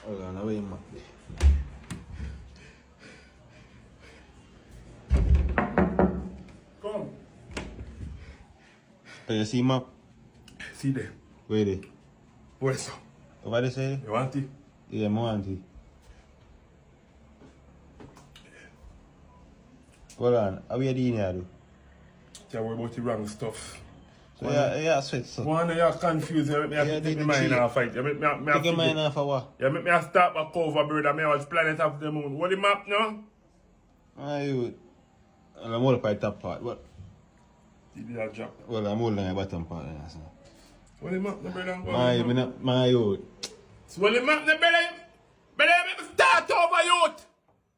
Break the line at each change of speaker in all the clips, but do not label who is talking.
Hold on, away map.
Come.
Can you see map?
See there.
Where they?
Where's so?
Over there say?
You want it?
Yeah, I want it. Hold on, how we doing here though?
Tell me about the wrong stuff.
So yeah, sweat so.
One of you confused, you make me have to take my mind off fight. You make me have
Take your mind off for what?
You make me have to start my cover, brother. Me watch Planet of the Moon. What the map now?
I'm all up at top part. What?
Did you drop?
Well, I'm holding the bottom part. So.
What the map now, brother?
My youth.
So what the map now, brother? Brother, make me start over, youth.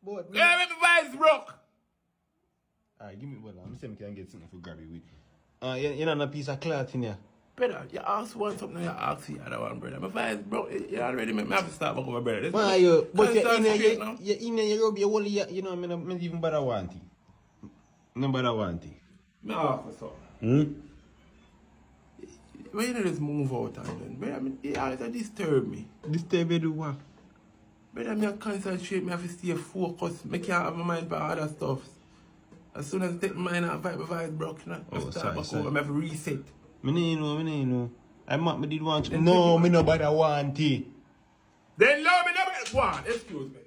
But,
Yeah, make me vice broke.
Alright, give me what I'm saying. Can get something for grab it with. You know, a piece of cloth in here.
Brother, you ask one something, you ask the other one, brother. My vice broke. You already make me have to start back over, brother.
But you're in there, you rub your whole, you know, I mean, even better want it. No better want it.
Me ask for something. Why you not just move out and then? Brother, I mean, you always disturb me.
Disturb you do what?
Brother, me concentrate, me have to stay focused. Me can't have my mind for other stuff. As soon as I take my mind out, my vice broke, you know? I start back over, I have to reset.
Me know. I did want to. No, me no bother want it.
Then love me, never go on, excuse me.